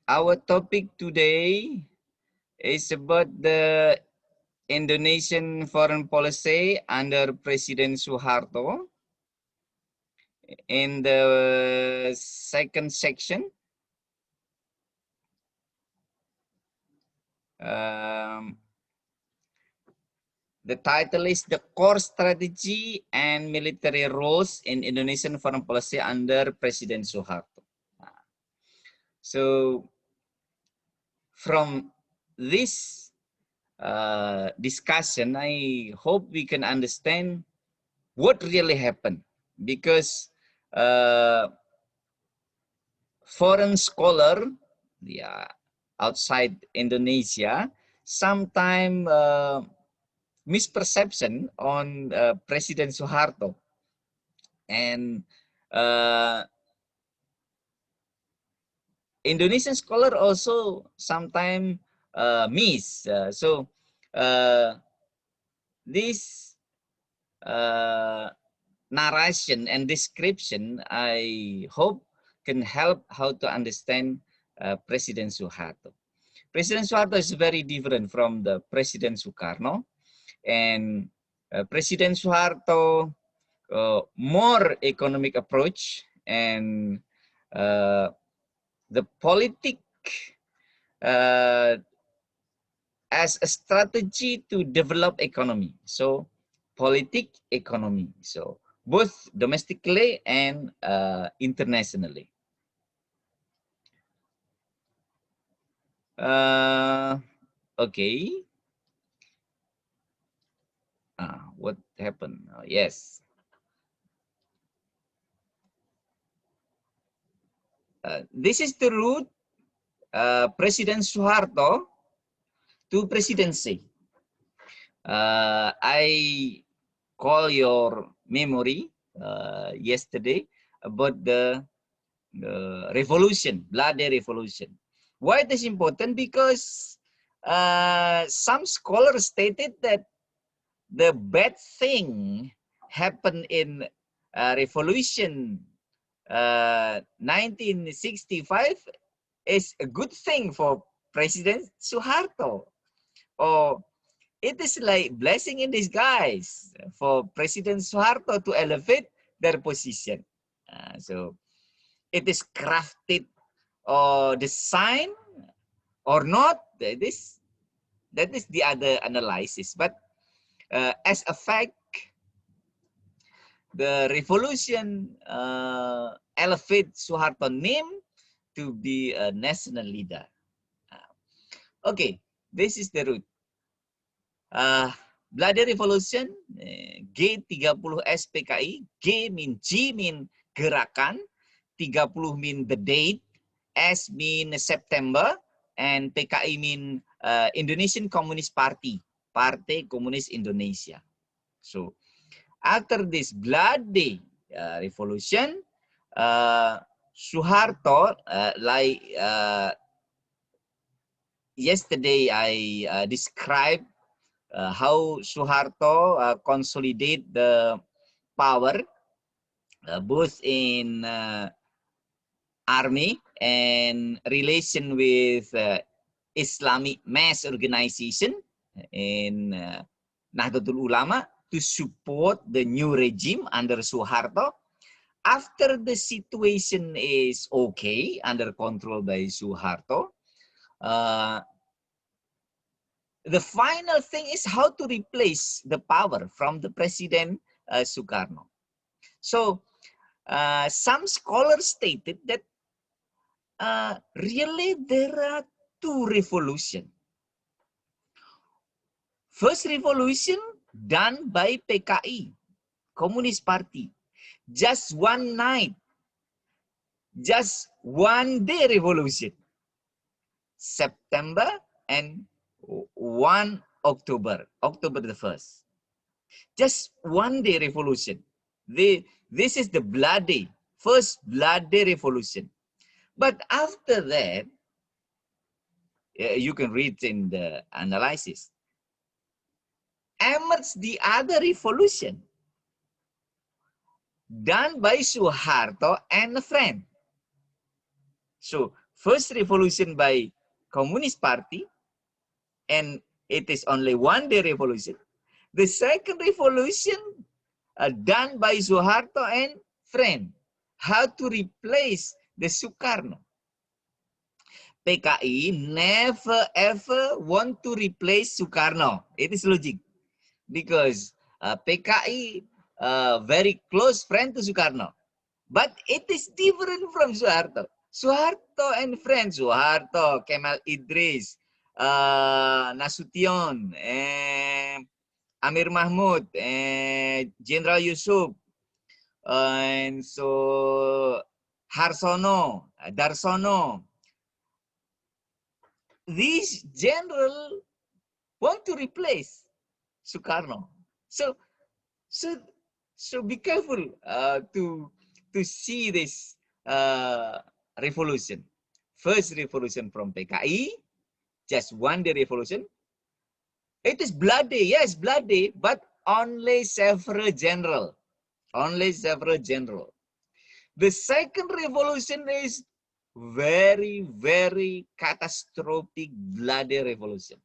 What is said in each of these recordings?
Our topic today is about the Indonesian foreign policy under President Soeharto. In the second section, the title is the core strategy and military roles in Indonesian foreign policy under President Soeharto. So from this discussion, I hope we can understand what really happened, because foreign scholar, yeah, outside Indonesia, sometimes misperception on President Soeharto, and Indonesian scholar also sometimes miss. This narration and description, I hope, can help how to understand President Soeharto. President Soeharto is very different from the President Sukarno, and President Soeharto more economic approach, and the politic as a strategy to develop economy. So politic economy. So both domestically and internationally. Okay. What happened? Yes. This is the route President Soeharto to presidency. I call your memory yesterday about the revolution, bloody revolution. Why it is important? Because some scholars stated that the bad thing happened in revolution 1965 is a good thing for President Soeharto, or it is like blessing in disguise for President Soeharto to elevate their position. So it is crafted or designed or not. That is the other analysis. But as a fact, the revolution elevates Soeharto name to be a national leader. Okay, this is the route. Bloody Revolution, G30 SPKI, G mean gerakan, 30 mean the date, S mean September, and PKI mean Indonesian Communist Party, Partai Komunis Indonesia. So after this bloody revolution, Soeharto, like yesterday I described how Soeharto consolidate the power both in army and relation with Islamic mass organization in Nahdlatul Ulama to support the new regime under Soeharto. After the situation is okay, under control by Soeharto, the final thing is how to replace the power from the President Sukarno. So some scholars stated that really there are two revolutions. First revolution done by PKI, Communist Party. Just one night, just one day revolution. September and 1 October, October the 1st. Just one day revolution. This is the first bloody revolution. But after that, you can read in the analysis, emerged the other revolution done by Soeharto and a friend. So first revolution by Communist Party, and it is only one-day revolution. The second revolution done by Soeharto and friend, how to replace the Sukarno. PKI never ever want to replace Sukarno. It is logic because PKI very close friend to Sukarno, but it is different from Soeharto. Soeharto and friends, Soeharto, Kemal Idris, Nasution, Amir Mahmud, Jenderal Yusuf, and so Harsono, Darsono. These general want to replace Sukarno. So be careful to see this revolution. First revolution from PKI, just one-day revolution. It is bloody, yes, bloody, but only several general. Only several general. The second revolution is very, very catastrophic, bloody revolution.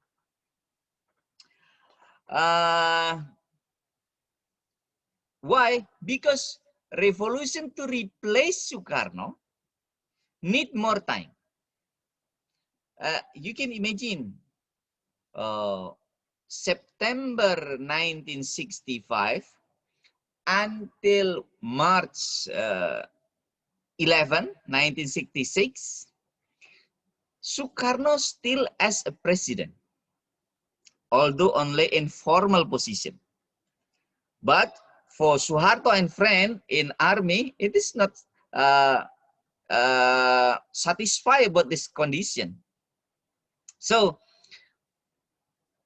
Why? Because revolution to replace Sukarno need more time. You can imagine September 1965 until March 11, 1966, Sukarno still as a president, although only in formal position. But for Soeharto and friend in army, it is not satisfied about this condition. So,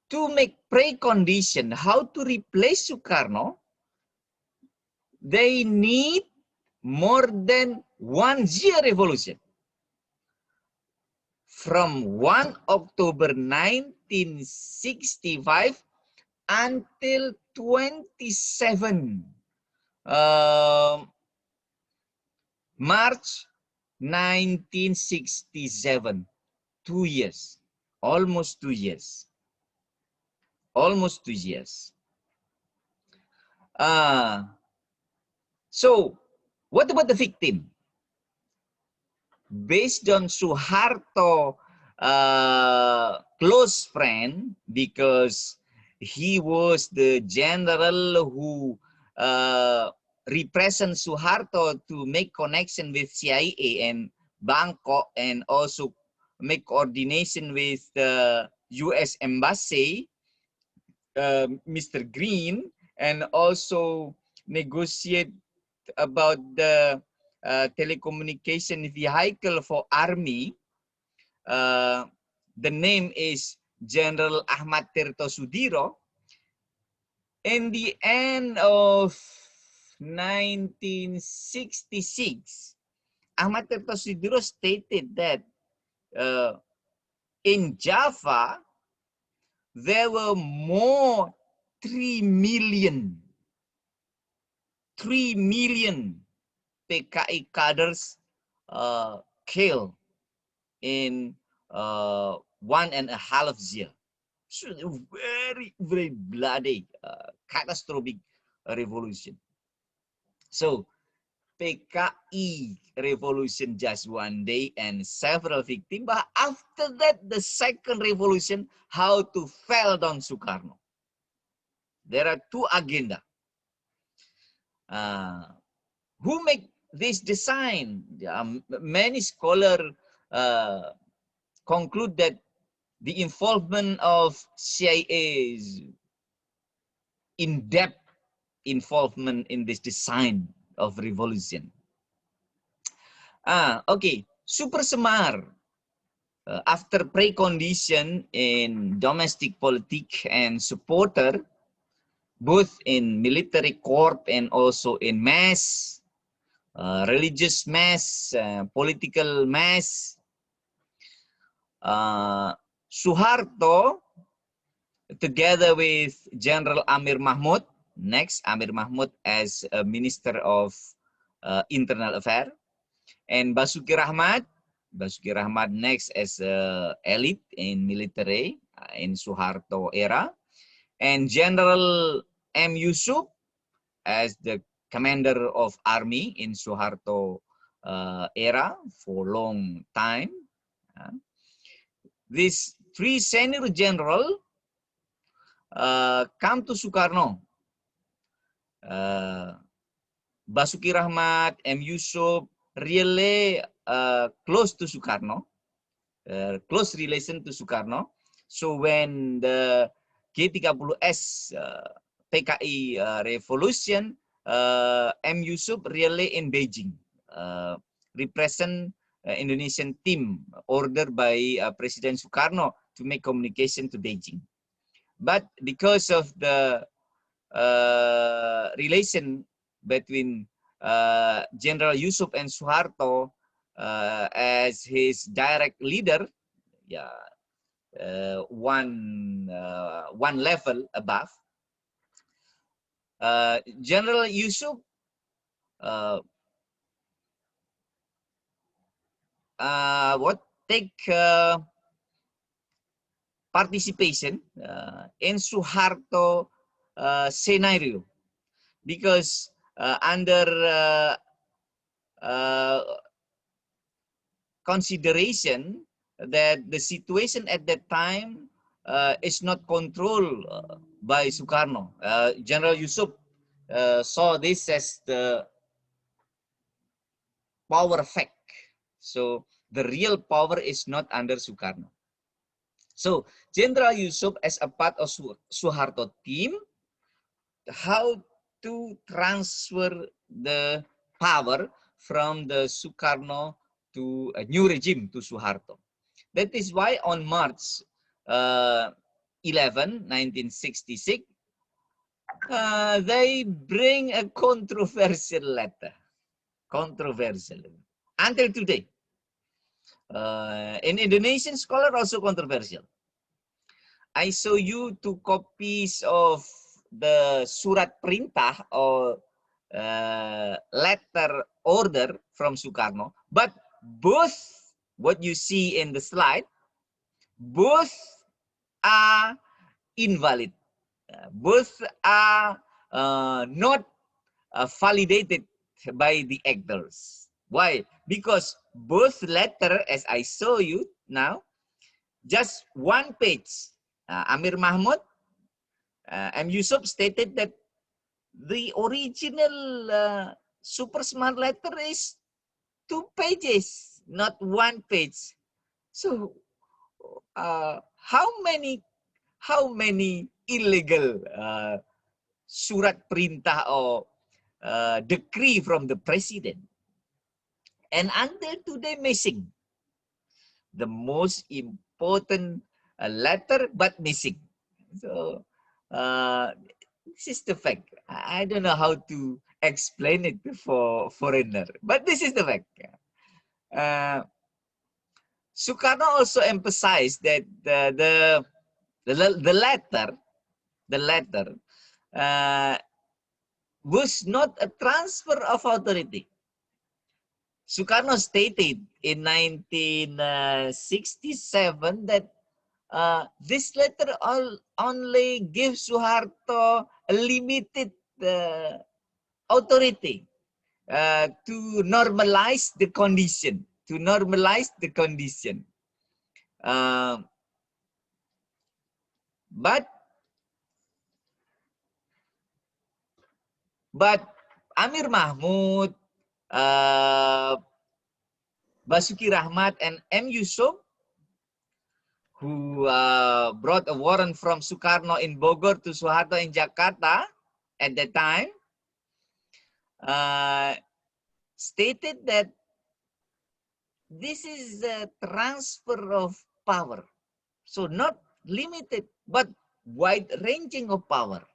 to make precondition how to replace Sukarno, they need more than 1 year revolution. From 1 October 1965 until 27 March 1967. 2 years. Almost 2 years. Almost 2 years. So, what about the victim? Based on Soeharto close friend, because he was the general who represent Soeharto to make connection with CIA and Bangkok, and also make coordination with the US Embassy, Mr. Green, and also negotiate about the telecommunication vehicle for army. The name is General Ahmad Tirto Sudiro. In the end of 1966, Ahmad Tirto Sudiro stated that in Java, there were more 3 million PKI cadres killed in 1.5 years. So very, very bloody, catastrophic revolution. So PKI revolution just 1 day and several victims. But after that, the second revolution, how to fell down Sukarno. There are 2 agendas. Who make this design? Many scholars conclude that the involvement of CIA's in-depth involvement in this design of revolution. Okay, Super Semar. After precondition in domestic politics and supporter, both in military corps and also in mass, religious mass, political mass. Soeharto, together with General Amir Mahmud, next Amir Mahmud as Minister of Internal Affairs, and Basuki Rahmat, Basuki Rahmat next as elite in military in Suharto era, and General M. Yusuf as the commander of army in Suharto era for long time. These three senior general come to Sukarno. Basuki Rahmat, M. Yusuf really close to Sukarno, close relation to Sukarno. So when the G30S PKI revolution, M. Yusuf really in Beijing, represent Indonesian team ordered by President Sukarno to make communication to Beijing. But because of the relation between General Yusuf and Suharto as his direct leader, yeah, one level above, General Yusuf take participation in Suharto scenario, because under consideration that the situation at that time is not controlled by Sukarno. General Yusuf saw this as the power fact. So the real power is not under Sukarno. So General Yusuf as a part of Suharto team, how to transfer the power from the Sukarno to a new regime to Suharto. That is why on March 11, 1966, they bring a controversial letter. Controversial. Until today. In Indonesian scholar also controversial. I show you two copies of the surat perintah or letter order from Sukarno, but both what you see in the slide, both are invalid. Both are not validated by the actors. Why? Because both letter, as I show you now, just one page. Amir Mahmud, M. Yusuf stated that the original super smart letter is 2 pages, not 1 page. So how many illegal surat perintah or decree from the president, and until today missing the most important letter, but missing. So this is the fact. I don't know how to explain it for foreigner, but this is the fact. Sukarno also emphasized that the letter was not a transfer of authority. Sukarno stated in 1967 that this letter only gives Suharto a limited authority to normalize the condition. But Amir Mahmud, Basuki Rahmat, and M. Yusuf, who brought a warrant from Sukarno in Bogor to Suharto in Jakarta at that time, stated that this is a transfer of power. So not limited, but wide-ranging of power.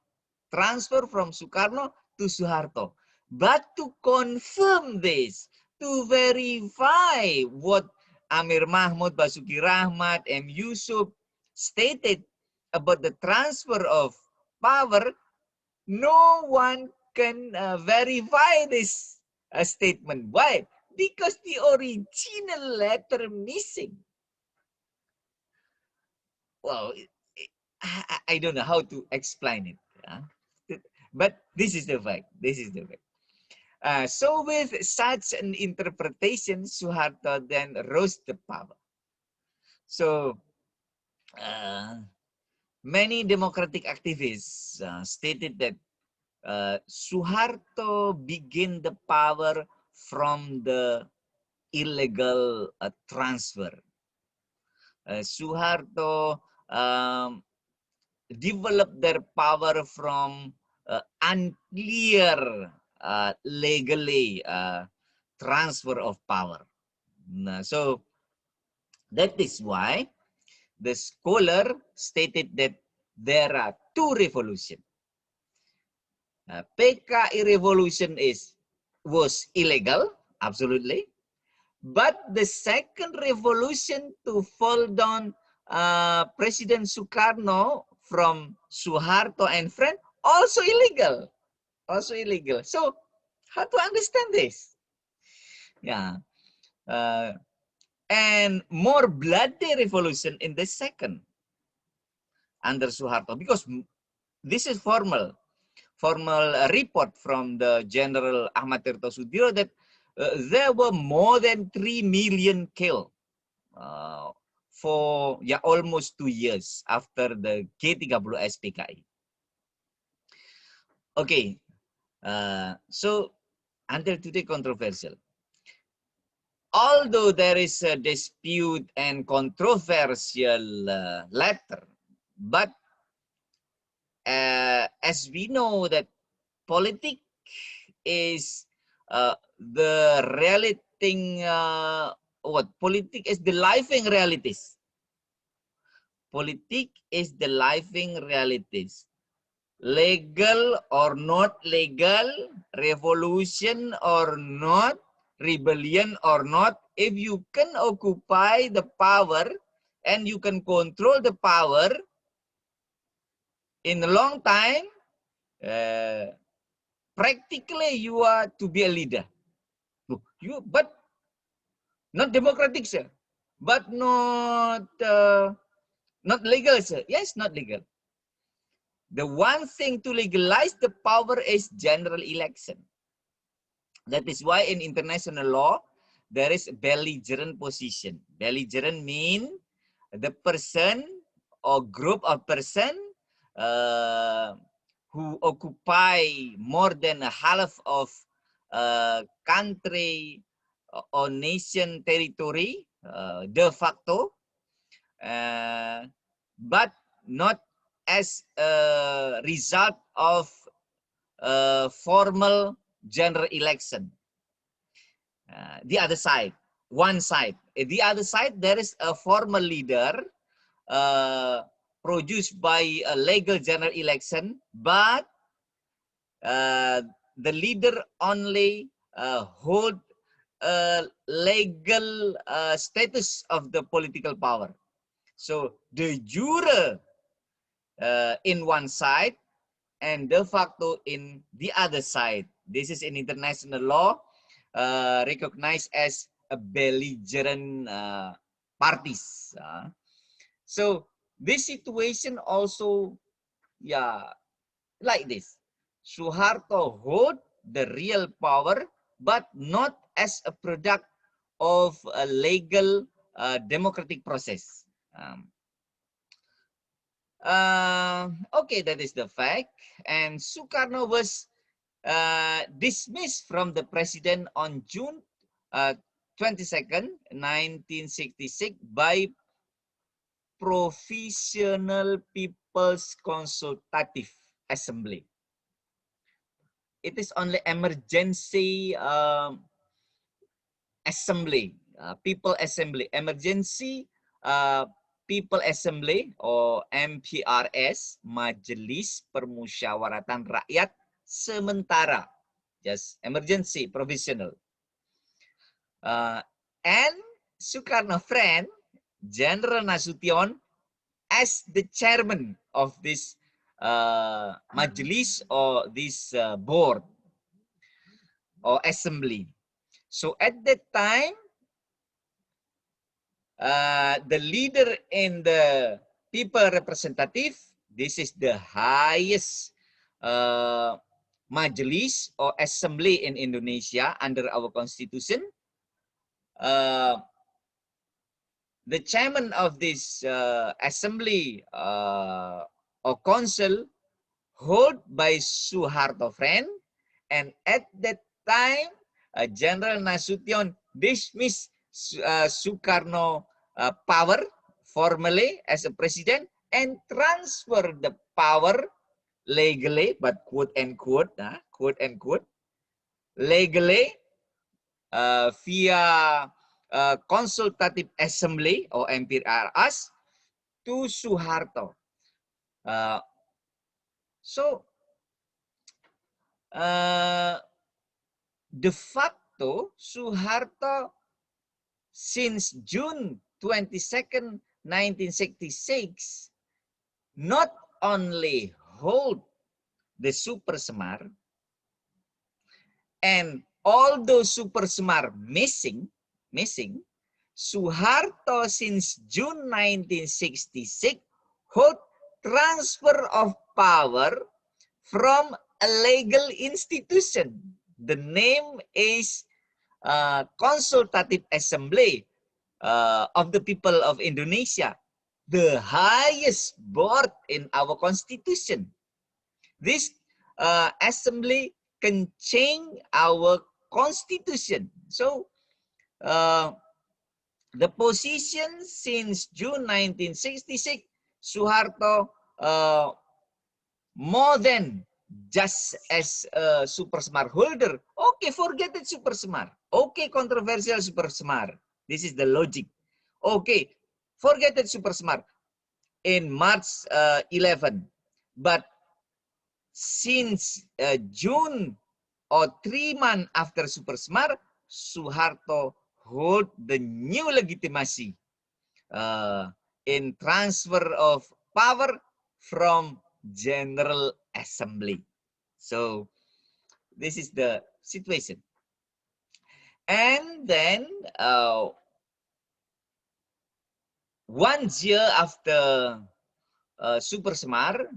Transfer from Sukarno to Suharto. But to confirm this, to verify what Amir Mahmud, Basuki Rahmat, M. Yusuf stated about the transfer of power, no one can verify this statement. Why? because the original letter missing. Well, I don't know how to explain it. But this is the fact. This is the fact. So with such an interpretation, Suharto then rose to power. So many democratic activists stated that Suharto began the power from the illegal transfer. Suharto developed their power from unclear legally transfer of power. So that is why the scholar stated that there are two revolutions. PKI revolution was illegal, absolutely. But the second revolution to fall down President Sukarno from Suharto and friend, also illegal. Also illegal. So how to understand this? Yeah. And more bloody revolution in the second under Suharto, because this is formal report from the General Ahmad Tirto Sudiro that there were more than 3 million killed for almost 2 years after the G30 SPKI. Okay, so until today controversial. Although there is a dispute and controversial letter, but as we know that politics is the reality, politics is the living realities. Politics is the living realities. Legal or not legal, revolution or not, rebellion or not, if you can occupy the power and you can control the power in a long time, practically you are to be a leader. But not democratic, sir. But not legal, sir. Yes, not legal. The one thing to legalize the power is general election. That is why in international law, there is belligerent position. Belligerent mean the person or group of person who occupy more than a half of country or nation territory de facto, but not as a result of formal general election. The other side, one side. The other side, there is a formal leader produced by a legal general election, but the leader only hold legal status of the political power. So de jure in one side and de facto in the other side. This is in international law recognized as a belligerent parties. So this situation also, like this. Suharto hold the real power, but not as a product of a legal democratic process. Okay, that is the fact. And Sukarno was dismissed from the president on June 22nd, 1966 by Provisional People's Consultative Assembly. It is only emergency assembly, people assembly, emergency people assembly or MPRS, Majelis Permusyawaratan Rakyat Sementara, just emergency provisional. And Sukarno friend General Nasution as the chairman of this Majelis or this board or assembly. So at that time, the leader in the people representative, this is the highest majelis or assembly in Indonesia under our constitution. The chairman of this assembly or council hold by Soeharto friend, and at that time General Nasution dismissed Sukarno power formally as a president and transfer the power legally, but quote unquote, legally via consultative assembly or MPRS to Soeharto. So de facto Soeharto since June 22nd, 1966 not only hold the Super Semar, and all those Super Semar missing, Soeharto since June 1966 hold transfer of power from a legal institution. The name is Consultative Assembly of the People of Indonesia, the highest board in our constitution. This assembly can change our constitution. So the position since June 1966, Soeharto more than just as a Super Semar holder. Okay, forget it, Super Semar. Okay, controversial Super Semar. This is the logic. Okay, forget it, Super Semar in March 11. But since June or 3 months after Super Semar, Soeharto hold the new legitimacy in transfer of power from General Assembly. So this is the situation. And then 1 year after Super Semar,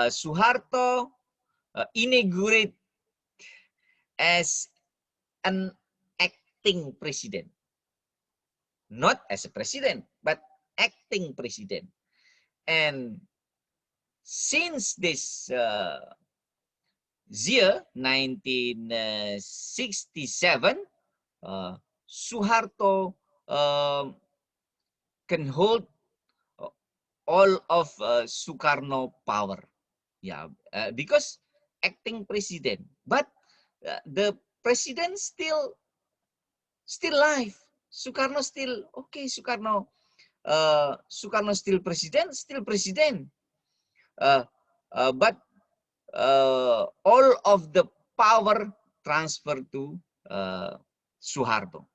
Soeharto inaugurate as an acting president. Not as a president, but acting president. And since this year, 1967, Soeharto can hold all of Sukarno power. Yeah, because acting president. But the president still live. Sukarno still, okay, Sukarno still president. But all of the power transferred to Soeharto.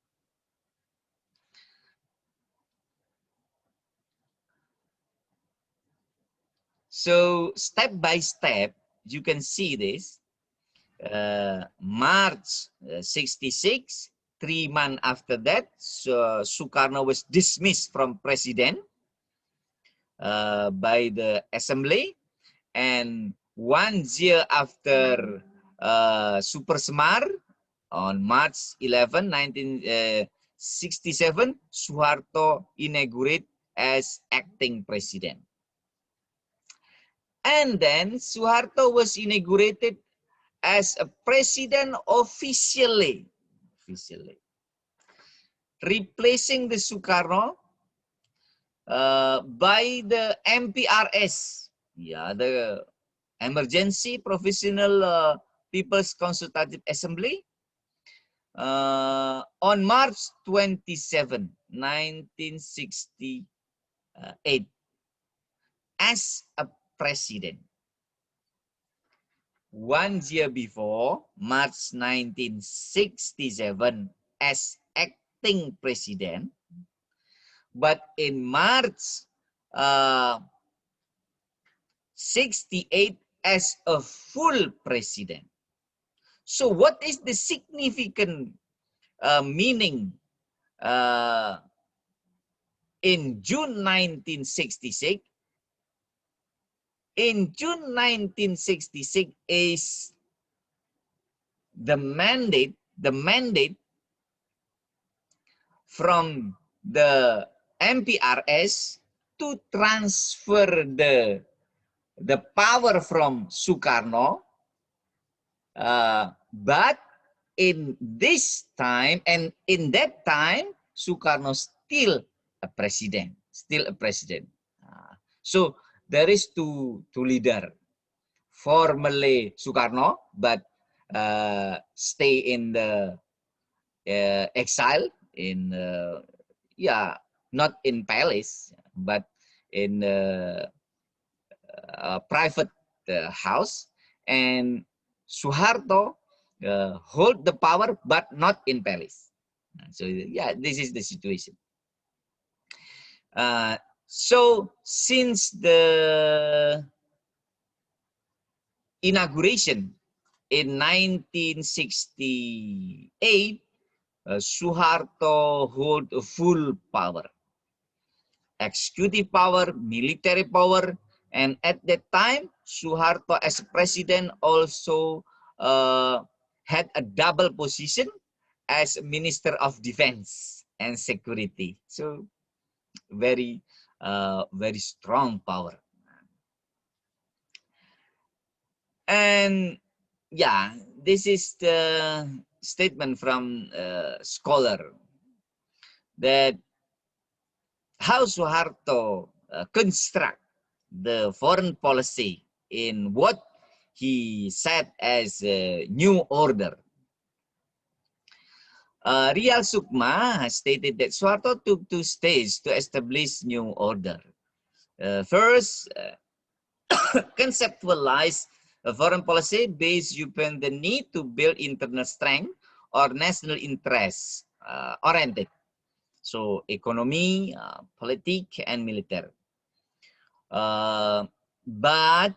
So step by step, you can see this. March 66, 3 months after that, Sukarno was dismissed from president by the assembly, and 1 year after Super Semar, on March 11, 1967, Soeharto inaugurated as acting president. And then Soeharto was inaugurated as a president officially, replacing the Sukarno by the MPRS, yeah, the Emergency Provisional People's Consultative Assembly, on March 27, 1968, as a president. 1 year before, March 1967, as acting president, but in March 68 as a full president. So what is the significant meaning in June 1966? In June 1966 is the mandate from the MPRS to transfer the power from Sukarno, but in this time and in that time, Sukarno still a president, so there is two leader, formerly Sukarno, but stay in the exile in not in palace but in private house, and Suharto hold the power but not in palace. So yeah, this is the situation. So since the inauguration in 1968, Suharto hold full power, executive power, military power, and at that time, Suharto as president also had a double position as Minister of Defense and Security. So very strong power. And yeah, this is the statement from scholar that how Suharto construct the foreign policy in what he said as a new order. Rial Sukma has stated that Suharto took 2 stages to establish new order. First, conceptualize a foreign policy based upon the need to build internal strength or national interest oriented. So economy, politics, and military. But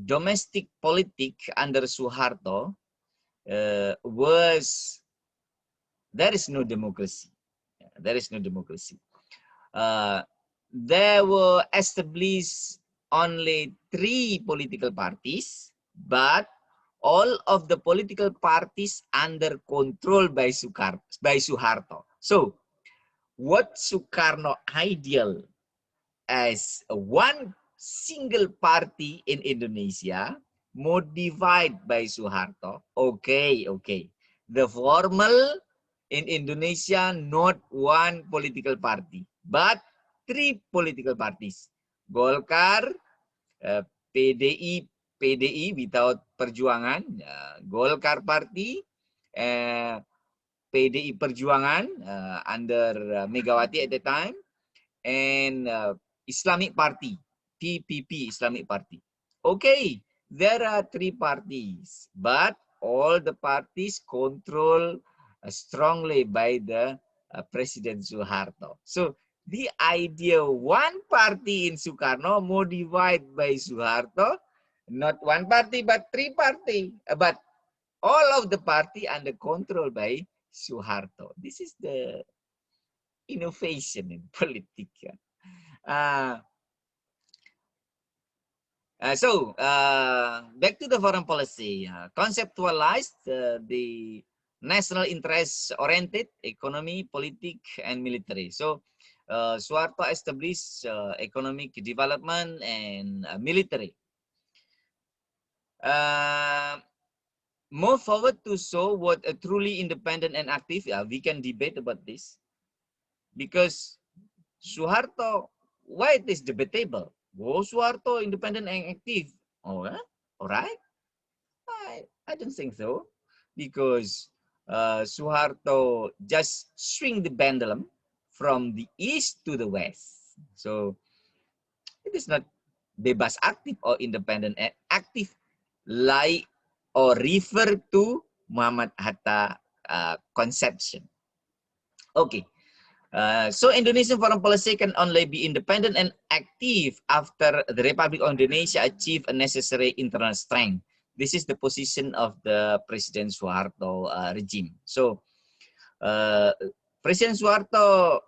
domestic politics under Suharto was, there is no democracy. There is no democracy. There were established only 3 political parties, but all of the political parties under control by Suharto. So, what Sukarno ideal as one single party in Indonesia, modified by Suharto. Okay. The formal in Indonesia, not one political party, but 3 political parties. Golkar, PDI without Perjuangan, Golkar Party, PDI Perjuangan under Megawati at the time, and Islamic Party, PPP Islamic Party. Okay, there are 3 parties, but all the parties controlled strongly by the President Suharto. So the idea one party in Sukarno modified by Suharto, not one party but 3 party, but all of the party under control by Suharto. This is the innovation in politics. Back to the foreign policy. Conceptualized the national interest-oriented economy, politics, and military. So, Suharto established economic development and military. Move forward to show what a truly independent and active. We can debate about this because Suharto, why it is debatable? Oh, Suharto independent and active. Oh, all right. I don't think so, because Suharto just swing the pendulum from the east to the west. So it is not bebas aktif or independent and active like or refer to Muhammad Hatta conception. Okay. So Indonesian foreign policy can only be independent and active after the Republic of Indonesia achieve a necessary internal strength this is the position of the President Soeharto regime. So President Soeharto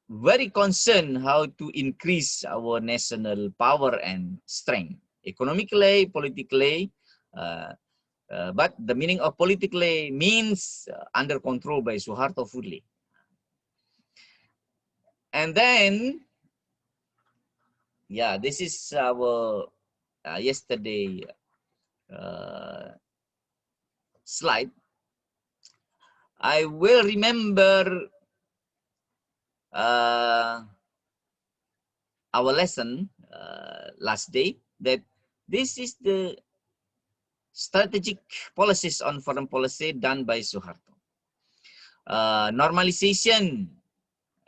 very concerned how to increase our national power and strength, economically, politically, but the meaning of politically means under control by Soeharto fully. And then, yeah, this is our yesterday slide. I will remember our lesson last day, that this is the strategic policies on foreign policy done by Soeharto. Normalization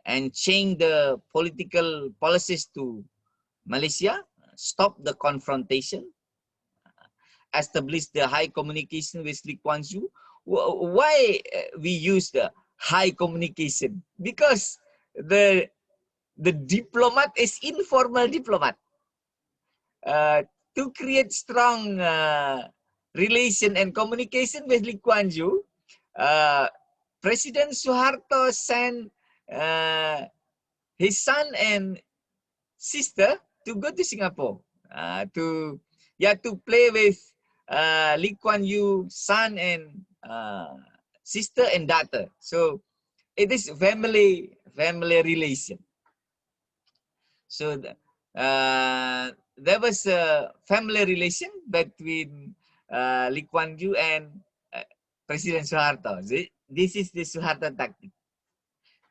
and change the political policies to Malaysia, stop the confrontation, establish the high communication with Lee Kuan Yew. Why we use the high communication? Because the diplomat is informal diplomat. To create strong relation and communication with Lee Kuan Yew, President Soeharto sent his son and sister to go to Singapore to play with Lee Kuan Yew son and sister and daughter. So it is family relation. So there was a family relation between Lee Kuan Yew and President Soeharto. This is the Soeharto tactic,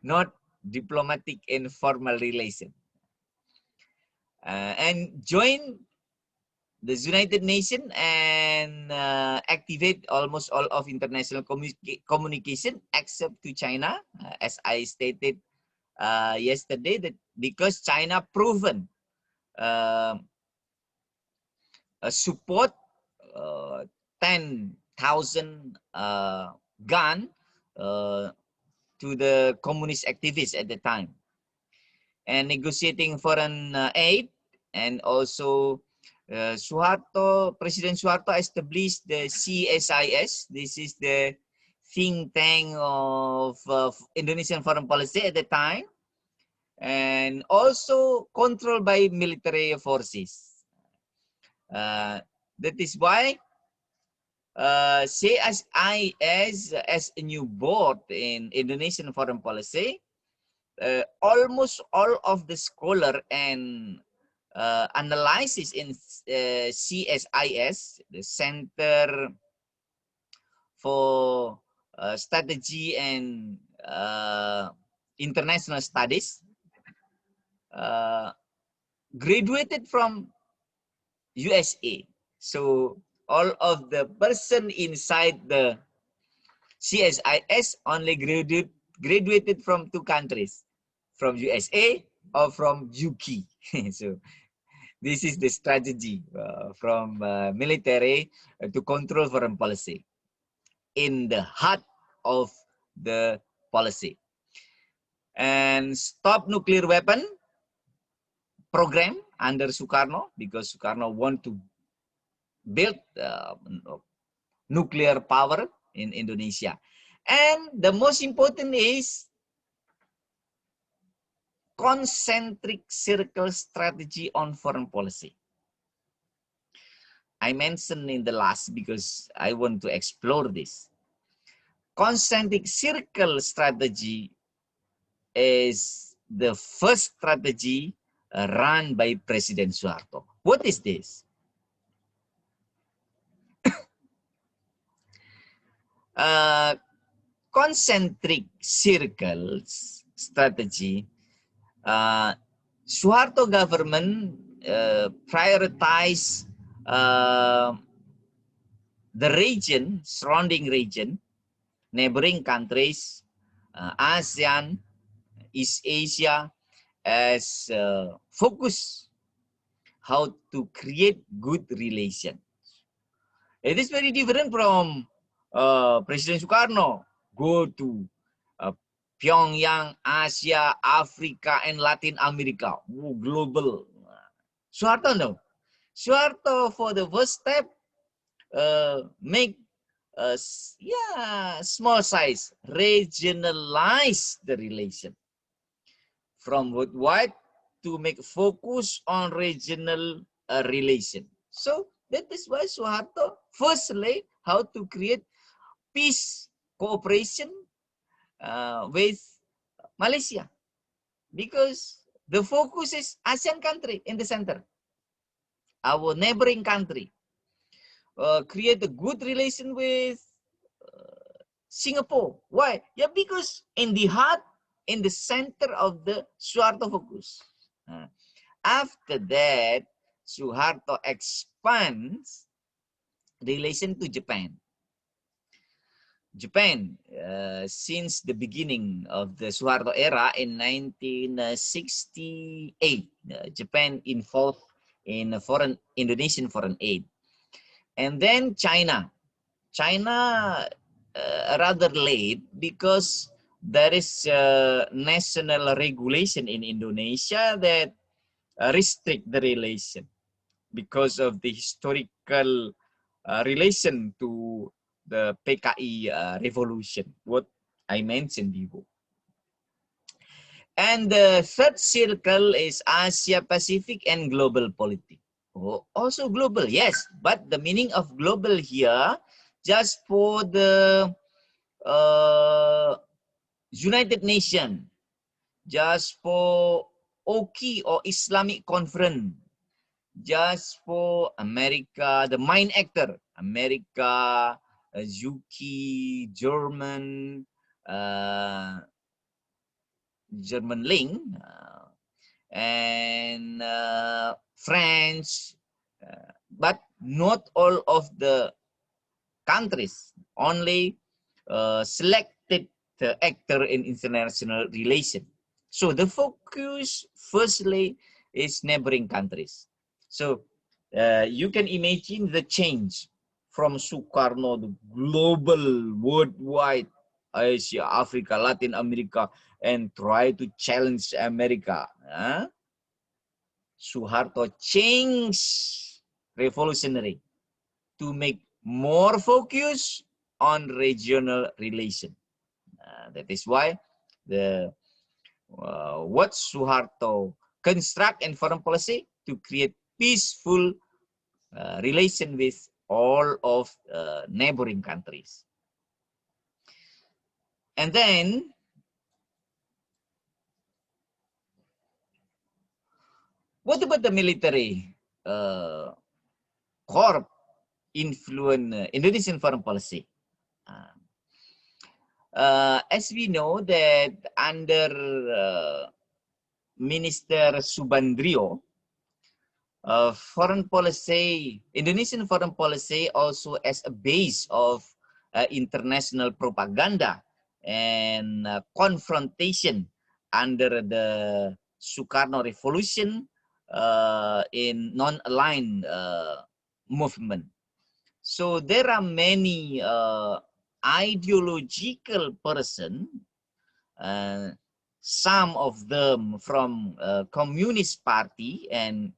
not diplomatic and formal relation. And join the United Nations and activate almost all of international communication except to China, as I stated yesterday, that because China proven support 10,000 gun to the communist activists at the time, and negotiating foreign aid, and also President Soeharto established the CSIS. This is the think tank of Indonesian foreign policy at the time, and also controlled by military forces. That is why CSIS as a new board in Indonesian foreign policy, almost all of the scholar and analysis in CSIS, the Center for Strategy and International Studies, graduated from USA. So all of the person inside the CSIS only graduated from two countries, from USA or from UK. So this is the strategy from military to control foreign policy in the heart of the policy. And stop nuclear weapon program under Sukarno, because Sukarno want to build nuclear power in Indonesia. And the most important is concentric circle strategy on foreign policy. I mentioned in the last because I want to explore this. Concentric circle strategy is the first strategy run by President Soeharto. What is this? Concentric circles strategy, Soeharto government prioritize the region, surrounding region, neighboring countries, ASEAN, East Asia, as focus how to create good relations. It is very different from President Sukarno, go to Pyongyang, Asia, Africa, and Latin America, global. Soeharto, no. Soeharto, for the first step, make small size, regionalize the relation from worldwide to make focus on regional relation. So that is why Suharto firstly how to create peace cooperation with Malaysia, because the focus is ASEAN country in the center, our neighboring country. Create a good relation with Singapore. Why? Yeah, because in the heart, in the center of the Suharto focus. After that, Suharto expands relation to Japan. Japan, since the beginning of the Suharto era in 1968, Japan involved in Indonesian foreign aid. And then China. China rather late because there is a national regulation in Indonesia that restrict the relation because of the historical relation to the PKI revolution, what I mentioned before. And the third circle is Asia Pacific and global politics. Oh, also global, yes, but the meaning of global here just for the United Nations, just for OKI or Islamic Conference, just for America, the main actor, America, UK, German, German link, and France, but not all of the countries, only selected actor in international relation. So the focus firstly is neighboring countries. So you can imagine the change from Sukarno, the global, worldwide, Asia, Africa, Latin America, and try to challenge America. Suharto changed revolutionary to make more focus on regional relation. That is why the what Suharto construct in foreign policy to create peaceful relation with all of neighboring countries. And then what about the military corp influence Indonesian foreign policy? As we know that under Minister Subandrio, foreign policy, Indonesian foreign policy also as a base of international propaganda and confrontation under the Sukarno Revolution in non-aligned movement. So there are many ideological person, some of them from Communist Party, and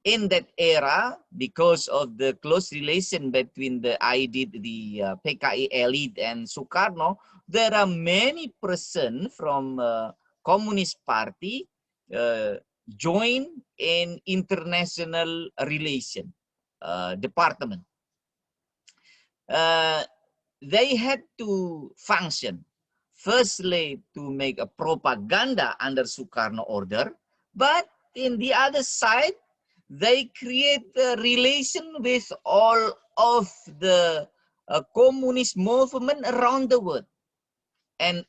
in that era, because of the close relation between the PKI elite and Sukarno, there are many person from Communist Party join in international relation department. They had to function firstly to make a propaganda under Sukarno order, but in the other side, they create a relation with all of the communist movement around the world. And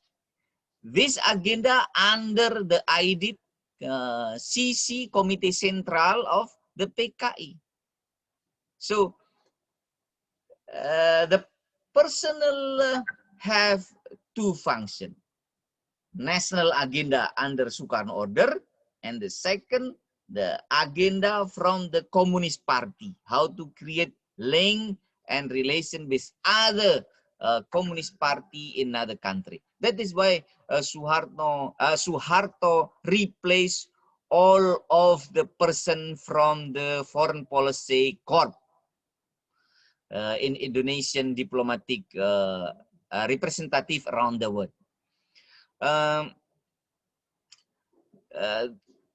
this agenda under the IDIT CC, Committee Central of the PKI. So the personnel have two functions. National agenda under Sukarno order, and the second, the agenda from the Communist Party, how to create link and relation with other Communist Party in other country. That is why Suharto replaced all of the person from the foreign policy corps. in Indonesian diplomatic representative around the world.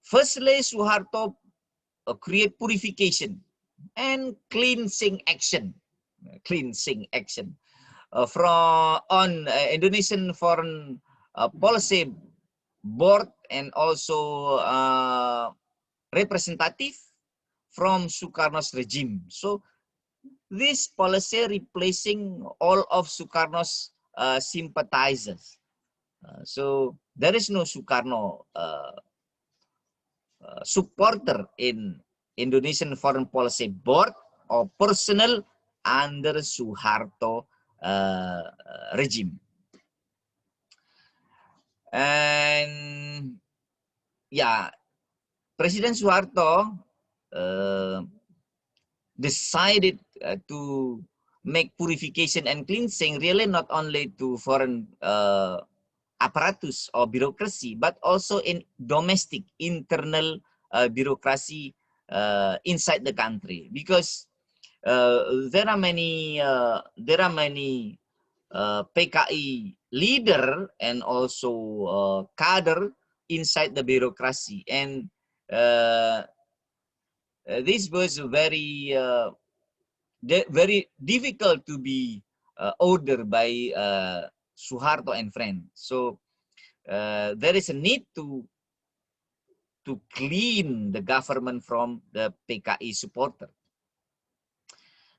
Firstly, Suharto create purification and cleansing action, from on Indonesian foreign policy board, and also representative from Sukarno's regime. So this policy replacing all of Sukarno's sympathizers. So there is no Sukarno supporter in Indonesian Foreign Policy Board or personnel under Suharto regime. And yeah, President Suharto decided to make purification and cleansing really not only to foreign apparatus or bureaucracy, but also in domestic internal bureaucracy inside the country, because there are many PKI leader and also cadre inside the bureaucracy, and this was very very difficult to be ordered by Suharto and friends. So there is a need to clean the government from the PKI supporter.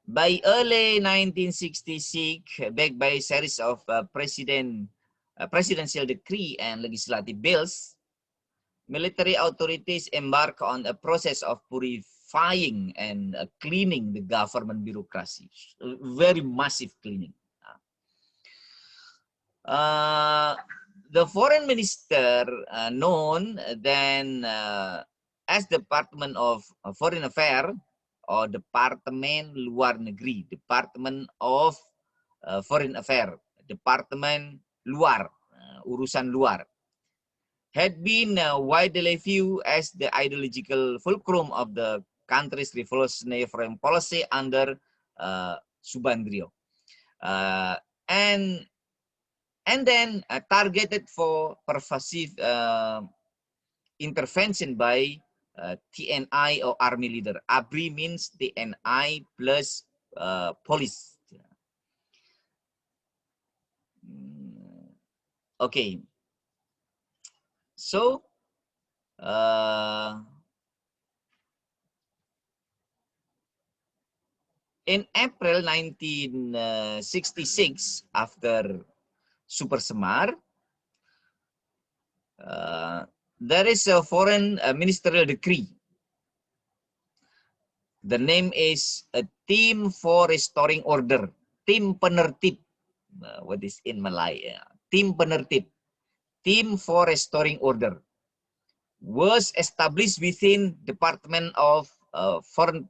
By early 1966, backed by a series of presidential decree and legislative bills, military authorities embark on a process of purifying and cleaning the government bureaucracy. Very massive cleaning. The foreign minister, known then as Department of Foreign Affairs or Departemen Luar Negeri, Department of Foreign Affairs, Departemen Luar, urusan luar, had been widely viewed as the ideological fulcrum of the country's revolutionary foreign policy under Subandrio, and then targeted for pervasive intervention by TNI or army leader. ABRI means TNI plus police. Okay. So in April 1966, after Super Semar, there is a foreign ministerial decree. The name is a Team for Restoring Order, Tim Penertib. What is in Malay? Tim Penertib, Team for Restoring Order, was established within Department of Foreign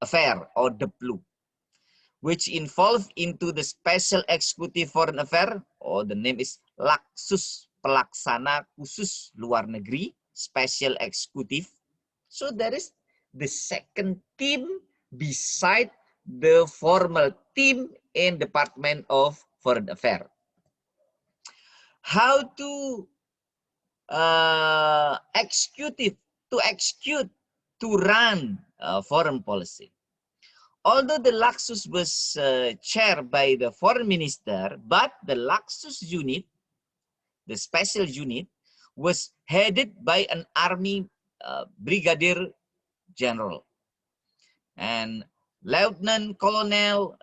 Affairs or DEPLU, which involved into the Special Executive Foreign Affairs, or the name is Laksus Pelaksana Khusus Luar Negeri, Special Executive. So there is the second team beside the formal team in Department of Foreign Affairs. How to execute, to run foreign policy. Although the Laksus was chaired by the foreign minister, but the Laksus unit, the special unit, was headed by an army brigadier general and lieutenant colonel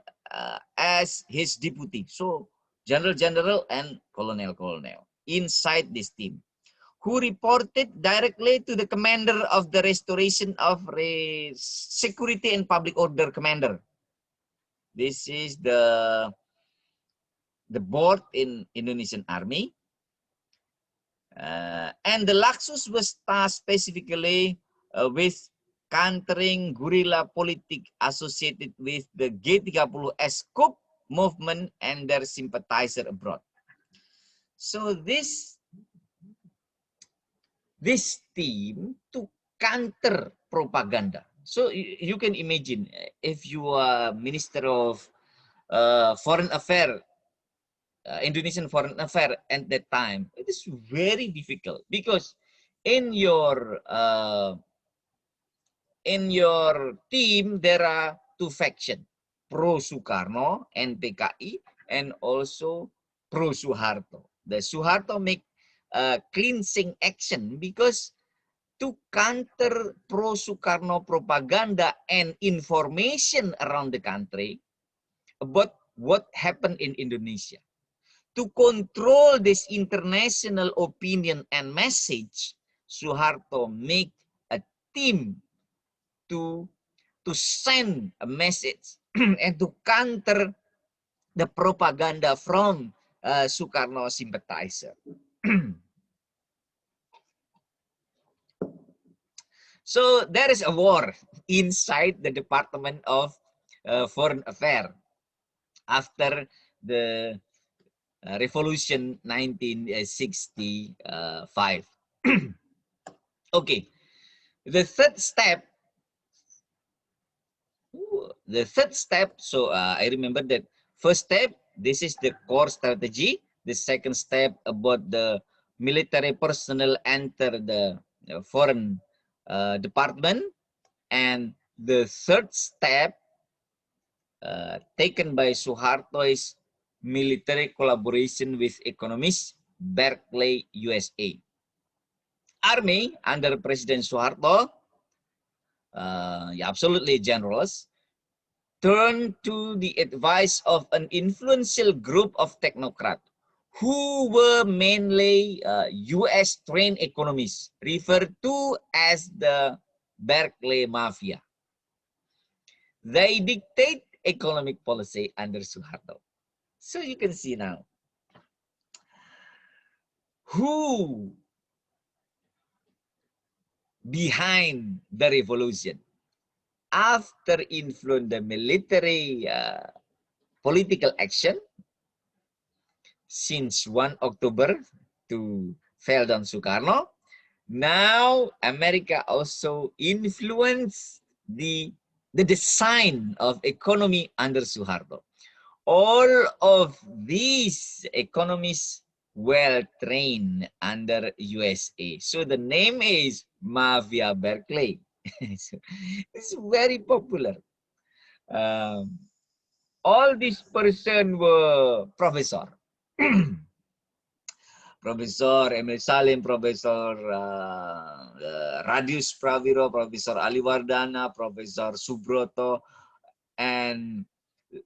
as his deputy. So general and colonel inside this team, who reported directly to the commander of the Restoration of Security and Public Order commander. This is the board in Indonesian Army. And the Laksus was tasked specifically with countering guerrilla politik associated with the G30S coup movement and their sympathizer abroad. So this team to counter propaganda. So you can imagine if you are Minister of Foreign Affairs, Indonesian Foreign Affairs at that time, it is very difficult because in your team there are two factions, pro Sukarno and PKI, and also pro Suharto. The Suharto make cleansing action because to counter pro Sukarno propaganda and information around the country about what happened in Indonesia. To control this international opinion and message, Suharto make a team to send a message and to counter the propaganda from Sukarno sympathizer. So there is a war inside the Department of Foreign Affairs after the Revolution 1965. Okay, the third step. So I remember that first step, this is the core strategy. The second step about the military personnel enter the foreign department. And the third step taken by Suharto is military collaboration with economists, Berkeley, USA. Army under President Suharto, absolutely generous, turned to the advice of an influential group of technocrats who were mainly US-trained economists, referred to as the Berkeley Mafia. They dictate economic policy under Suharto. So you can see now who behind the revolution. After influence the military political action since 1 October to fell down Sukarno, now America also influenced the design of economy under Suharto. All of these economists well trained under USA. So the name is Mafia Berkeley. So it's very popular. All these person were professor. Profesor Emil Salim, Profesor Radius Prawiro, Profesor Aliwardana, Profesor Subroto, and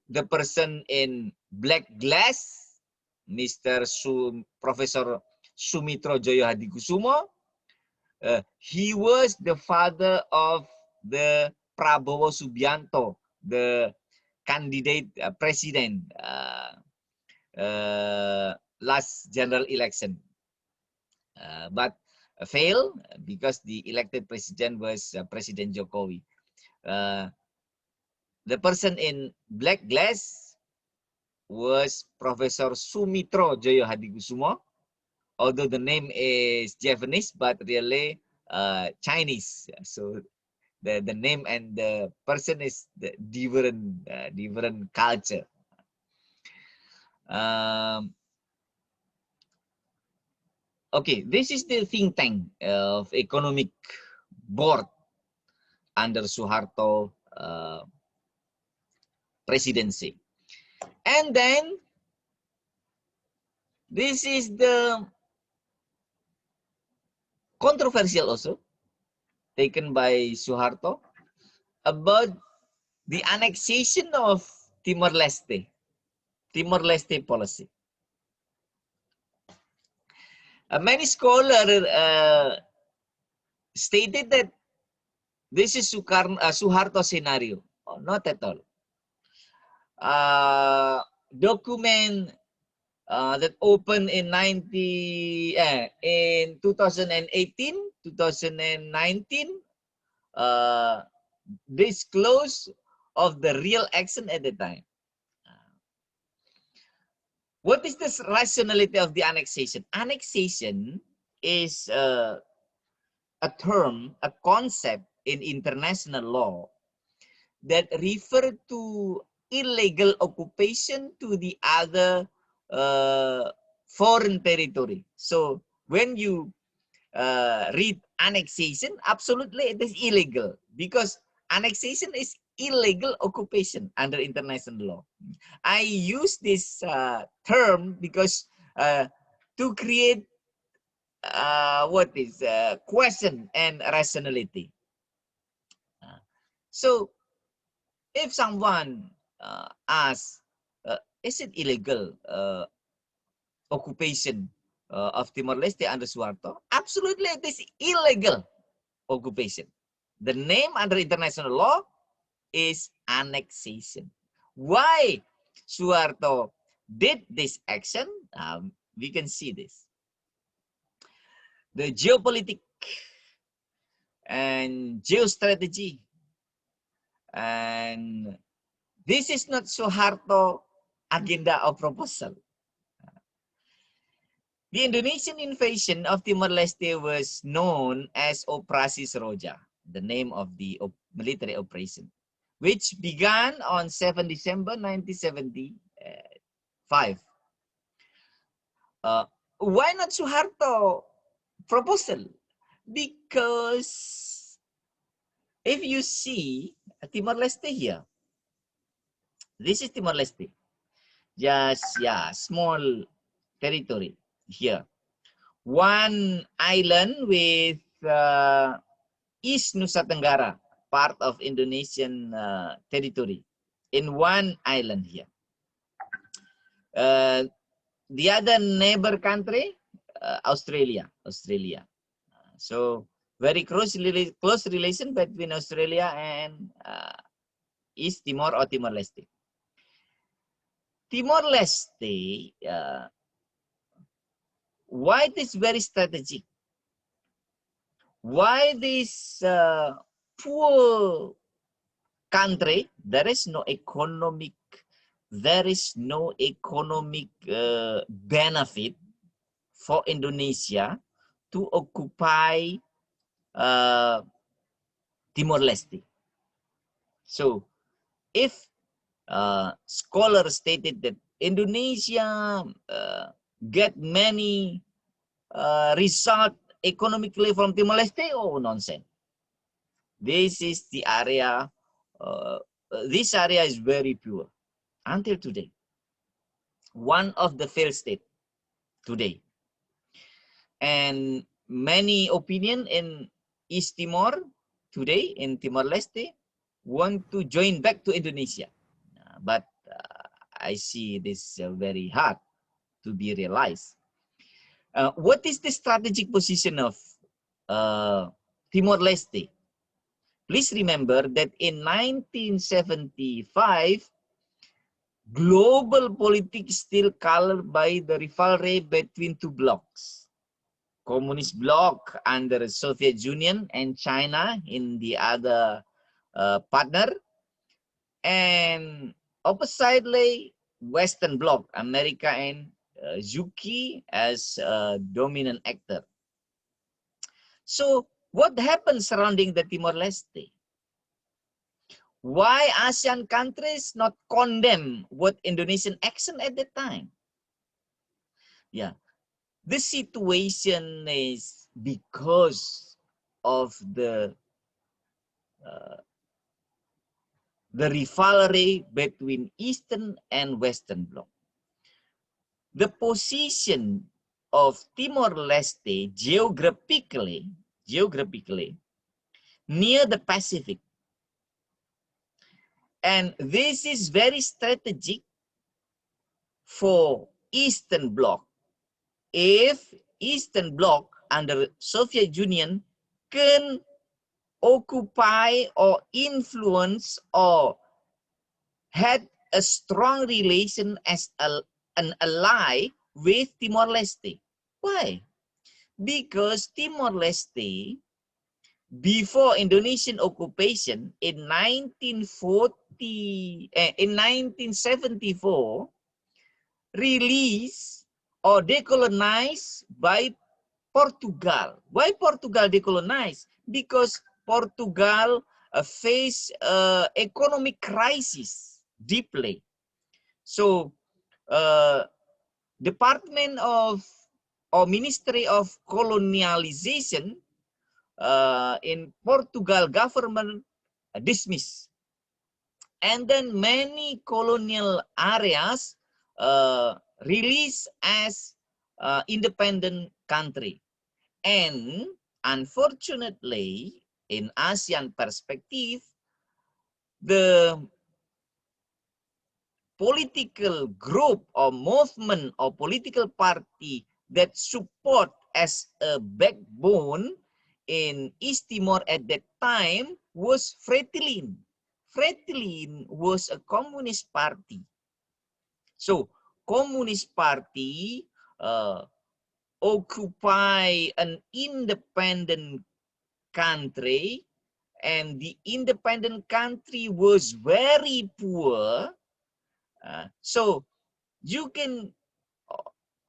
the person in black glass, Profesor Sumitro Joyo Hadikusumo. He was the father of the Prabowo Subianto, the candidate president last general election, but failed because the elected president was President Jokowi. The person in black glass was Professor Sumitro Joyo Hadikusumo, although the name is Japanese, but really Chinese. So the name and the person is the different culture. Okay, this is the think tank of economic board under Suharto presidency. And then this is the controversial also taken by Suharto about the annexation of Timor-Leste policy. Many scholars stated that this is Suharto scenario. Oh, not at all. Document that opened in 2018, 2019, disclose of the real action at the time. What is the rationality of the annexation? Annexation is a term, a concept in international law that refer to illegal occupation to the other foreign territory. So when you read annexation, absolutely it is illegal, because annexation is illegal occupation under international law. I use this term because to create question and rationality. So if someone asks, is it illegal occupation of Timor-Leste under Suharto? Absolutely, it is illegal occupation. The name under international law is annexation. Why Suharto did this action? We can see this. The geopolitics and geostrategy, and this is not Suharto agenda or proposal. The Indonesian invasion of Timor-Leste was known as Operasi Seroja, the name of the military operation, which began on 7 December 1975. Why not Suharto proposal? Because if you see Timor-Leste here, this is Timor-Leste, just small territory here. One island with East Nusa Tenggara, part of Indonesian territory, in one island here. The other neighbor country, Australia. So very close relation between Australia and East Timor or Timor-Leste. Timor-Leste, why it is very strategic? Why this poor country, there is no economic benefit for Indonesia to occupy Timor-Leste. So if scholars stated that Indonesia get many result economically from Timor-Leste, oh, nonsense. This is the area, this area is very pure until today. One of the failed state today. And many opinion in East Timor today, in Timor-Leste, want to join back to Indonesia. But I see this very hard to be realized. What is the strategic position of Timor-Leste? Please remember that in 1975, global politics still colored by the rivalry between two blocks. Communist bloc under the Soviet Union and China in the other partner, and oppositely Western bloc, America and UK as a dominant actor. So what happened surrounding the Timor-Leste? Why ASEAN countries not condemn what Indonesian action at that time? Yeah, the situation is because of the rivalry between Eastern and Western bloc. The position of Timor-Leste geographically near the Pacific, and this is very strategic for Eastern bloc. If Eastern bloc under Soviet Union can occupy or influence or had a strong relation as an ally with Timor-Leste. Why? Because Timor-Leste, before Indonesian occupation in 1974, released or decolonized by Portugal. Why Portugal decolonized? Because Portugal faced economic crisis deeply. So Department of or Ministry of Colonialization in Portugal government dismissed. And then many colonial areas released as independent country. And unfortunately, in ASEAN perspective, the political group or movement or political party that support as a backbone in East Timor at that time was Fretilin. Fretilin was a communist party. So, communist party occupy an independent country, and the independent country was very poor. So you can,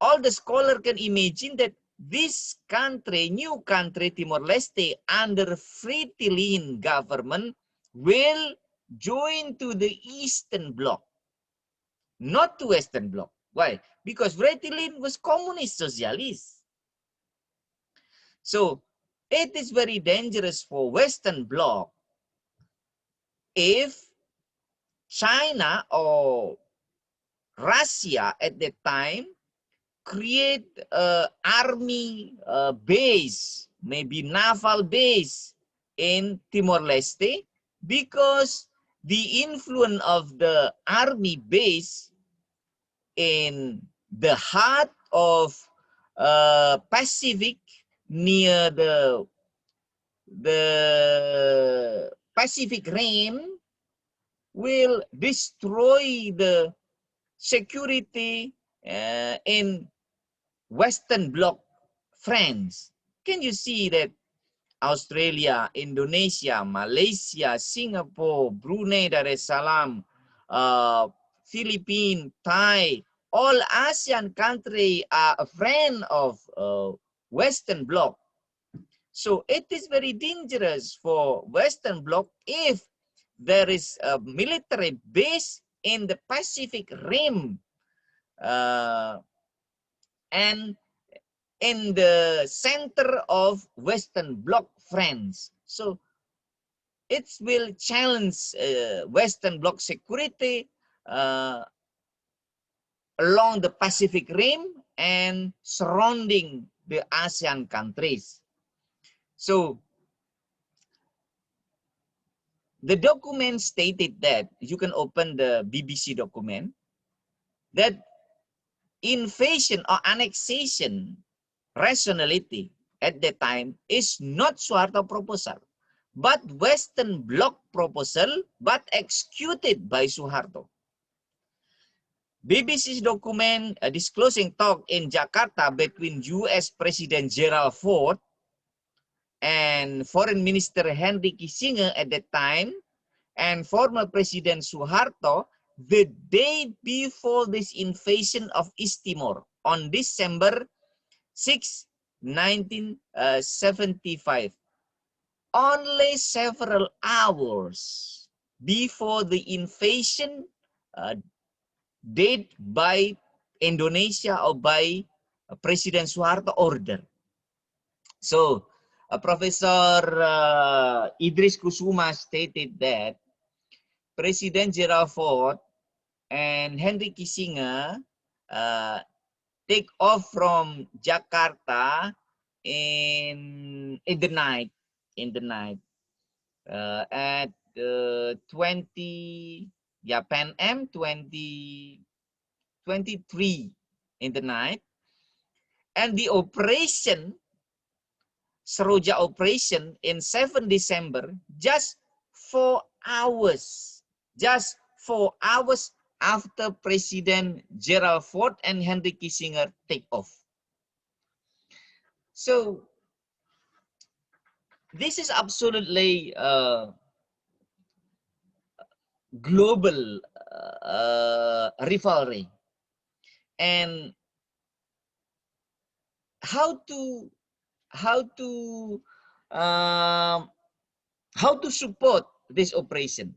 all the scholar can imagine that this country, new country, Timor-Leste, under Fretilin government, will join to the Eastern Bloc, not to Western Bloc. Why? Because Fretilin was communist socialist. So it is very dangerous for Western Bloc if China or Russia at that time create army base, maybe naval base in Timor-Leste, because the influence of the army base in the heart of Pacific, near the Pacific Rim, will destroy the security in Western Bloc friends. Can you see that Australia, Indonesia, Malaysia, Singapore, Brunei Darussalam, Philippines, Thai, all ASEAN countries are a friend of Western Bloc. So it is very dangerous for Western Bloc if there is a military base in the Pacific Rim and in the center of Western Bloc friends. So it will challenge Western Bloc security along the Pacific Rim and surrounding the ASEAN countries. So the document stated that, you can open the BBC document, that invasion or annexation rationality at that time is not Suharto proposal, but Western Bloc proposal, but executed by Suharto. BBC's document disclosing talk in Jakarta between US President Gerald Ford and Foreign Minister Henry Kissinger at that time, and former President Suharto, the day before this invasion of East Timor on December 6, 1975. Only several hours before the invasion date by Indonesia or by President Suharto order. So Professor Idris Kusuma stated that President Gerald Ford and Henry Kissinger take off from Jakarta in the night at 20 Pan Am 2023 in the night, and the operation Seroja operation in 7 December, just 4 hours after President Gerald Ford and Henry Kissinger take off. So this is absolutely global rivalry, and how to How to support this operation?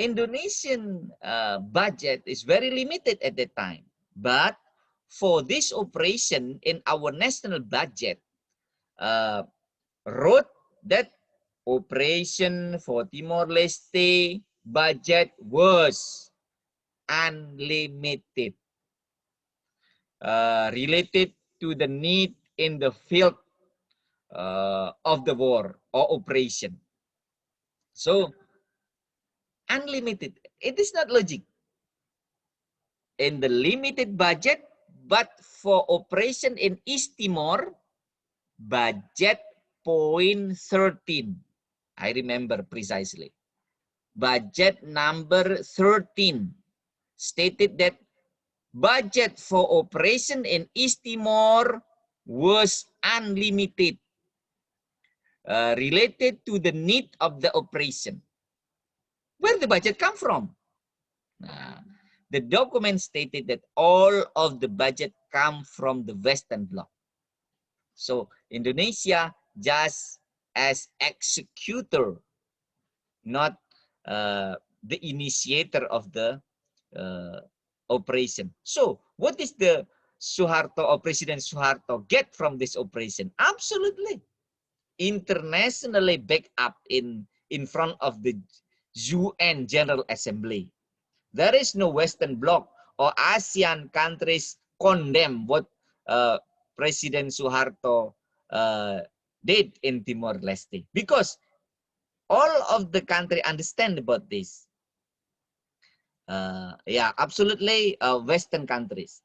Indonesian budget is very limited at that time. But for this operation in our national budget, wrote that operation for Timor-Leste budget was unlimited, related to the need in the field of the war or operation. So, unlimited. It is not logic. In the limited budget, but for operation in East Timor, budget point 13. I remember precisely. Budget number 13 stated that budget for operation in East Timor was unlimited, related to the need of the operation. Where the budget come from? The document stated that all of the budget come from the Western Bloc. So Indonesia just as executor, not the initiator of the operation. So what is the Suharto or President Suharto get from this operation? Absolutely. Internationally backed up in front of the UN General Assembly. There is no Western Bloc or ASEAN countries condemn what President Suharto did in Timor-Leste, because all of the country understand about this. Yeah, absolutely, Western countries.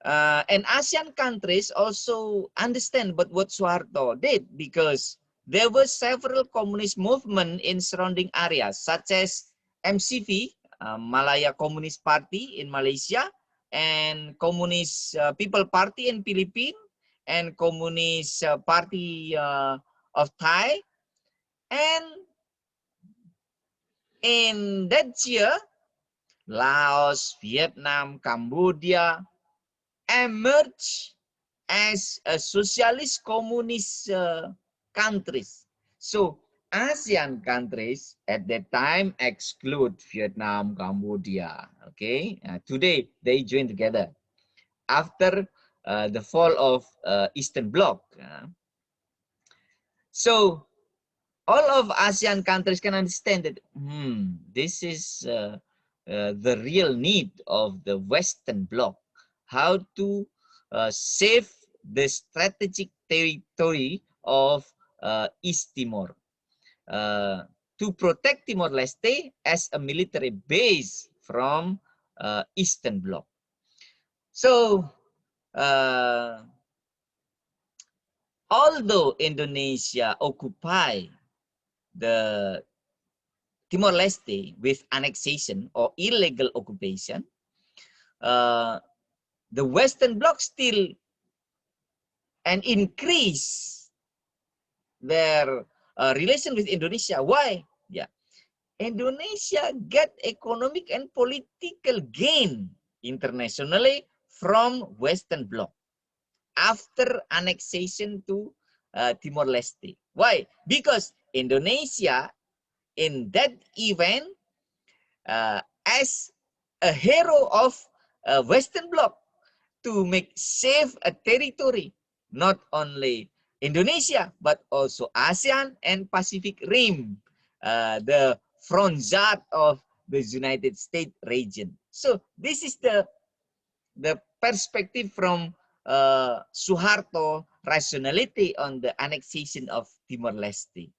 And ASEAN countries also understand about what Suharto did, because there were several communist movements in surrounding areas, such as MCV, Malaya Communist Party in Malaysia, and Communist People Party in Philippines, and Communist Party of Thai. And in that year, Laos, Vietnam, Cambodia emerged as a socialist communist countries. So ASEAN countries at that time exclude Vietnam, Cambodia. Okay, today they join together after the fall of Eastern Bloc. So all of ASEAN countries can understand that this is the real need of the Western Bloc, how to save the strategic territory of East Timor, to protect Timor-Leste as a military base from Eastern Bloc. So, although Indonesia occupied the Timor-Leste with annexation or illegal occupation, the Western Bloc still and increase their relation with Indonesia. Why? Yeah, Indonesia get economic and political gain internationally from Western Bloc after annexation to Timor-Leste. Why? Because Indonesia in that event as a hero of Western Bloc to make safe a territory, not only Indonesia, but also ASEAN and Pacific Rim, the frontier of the United States region. So this is the perspective from Suharto rationality on the annexation of Timor-Leste.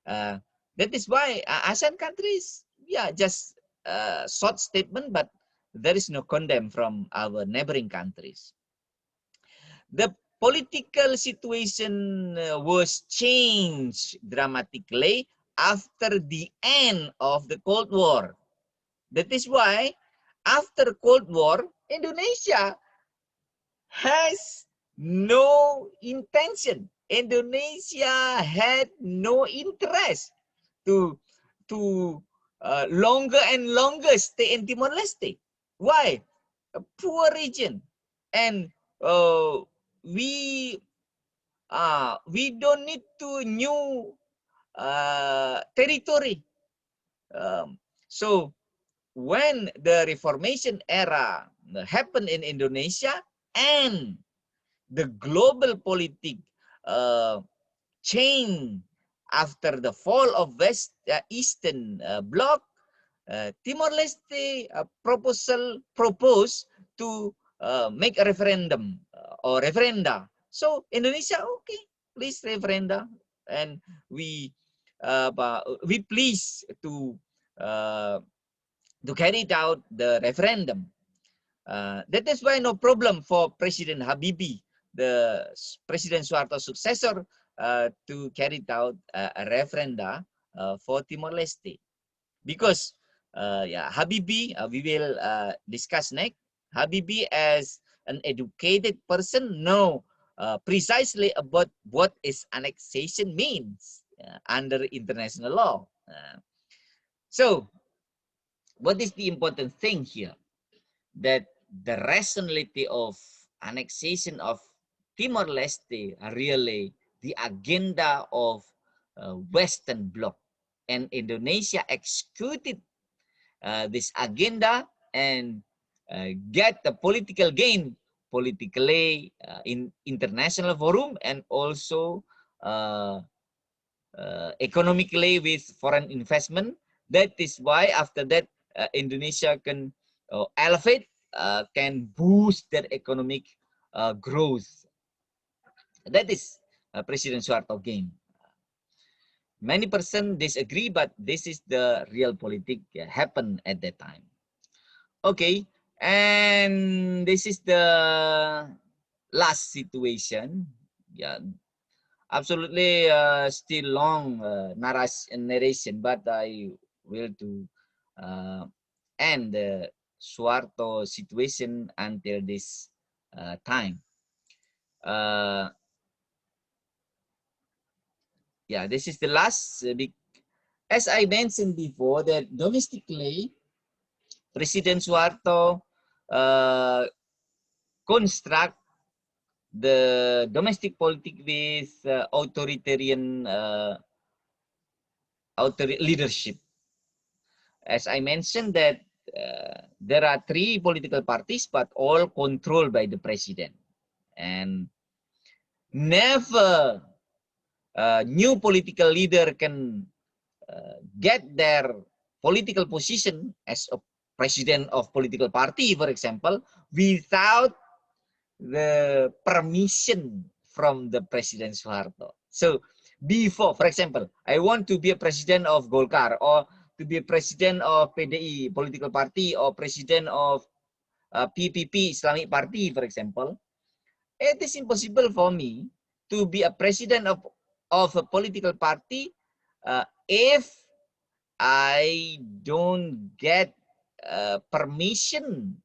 That is why ASEAN countries, yeah, just short statement, but there is no condemn from our neighboring countries. The political situation was changed dramatically after the end of the Cold War. That is why after Cold War, Indonesia has no intention. Indonesia had no interest to longer and longer stay in Timor-Leste. Why? A poor region, and we we don't need to new territory. So when the Reformation era happened in Indonesia and the global politics change after the fall of Eastern Bloc, Timor-Leste proposed to make a referendum or referenda. So Indonesia, okay, please referenda, and we please to carry it out the referendum. That is why no problem for President Habibie, the President Suharto's successor, to carry it out a referenda for Timor-Leste. Because yeah, Habibie, we will discuss next. Habibie, as an educated person, know precisely about what is annexation means under international law. So, what is the important thing here? That the rationality of annexation of Timor-Leste are really the agenda of Western Bloc, and Indonesia executed this agenda and get the political gain politically in international forum, and also economically with foreign investment. That is why after that Indonesia can elevate, can boost their economic growth. That is President Suharto gain. Many person disagree, but this is the real politics happened at that time. Okay, and this is the last situation. Yeah, absolutely still long narration, but I will to end the Suharto situation until this time. Yeah, this is the last. As I mentioned before, that domestically, President Suharto construct the domestic politics with authoritarian leadership. As I mentioned that there are 3 political parties, but all controlled by the president. And never new political leader can get their political position as a president of political party, for example, without the permission from the President Suharto. So before, for example, I want to be a president of Golkar, or to be a president of PDI political party, or president of PPP Islamic Party, for example, it is impossible for me to be a president of a political party if I don't get permission,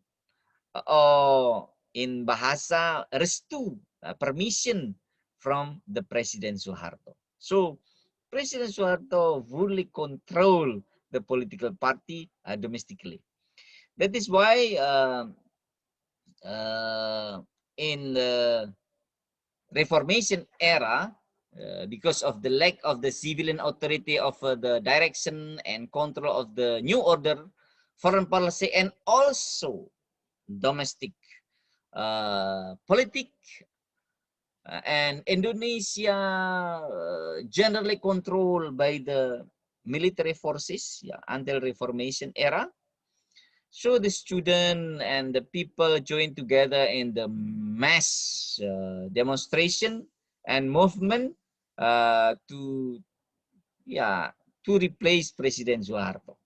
or in bahasa restu, permission from the President Suharto. So President Suharto fully control the political party domestically. That is why in the Reformation era, because of the lack of the civilian authority of the direction and control of the new order, foreign policy, and also domestic politics, and Indonesia generally controlled by the military forces, yeah, until Reformation era. So the student and the people joined together in the mass demonstration and movement to replace President Suharto.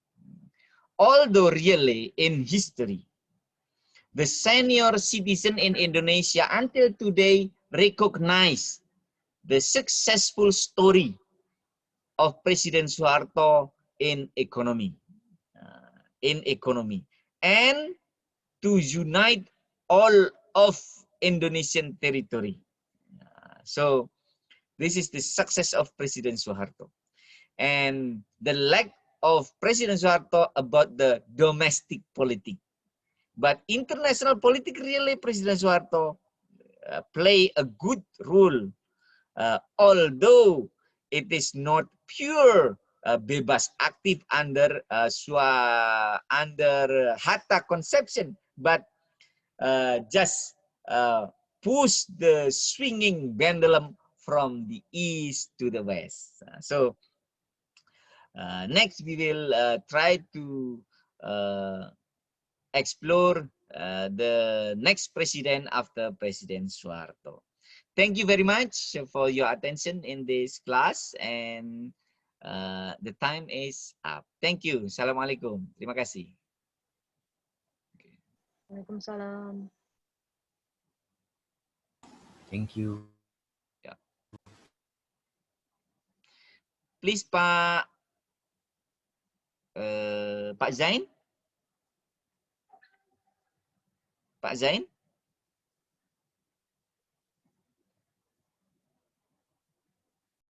Although really in history, the senior citizen in Indonesia until today recognize the successful story of President Suharto in economy, and to unite all of Indonesian territory. So this is the success of President Suharto, and the lack of President Suharto about the domestic politics. But international politics, really, President Suharto play a good role although it is not pure bebas aktif under under Hatta conception, but just push the swinging pendulum from the east to the west. So next we will try to explore the next president after President Suharto. Thank you very much for your attention in this class, and the time is up. Thank you. Assalamualaikum. Terima kasih. Waalaikumsalam. Thank you. Yeah. Please, Pak Pak Zain. Pak Zain.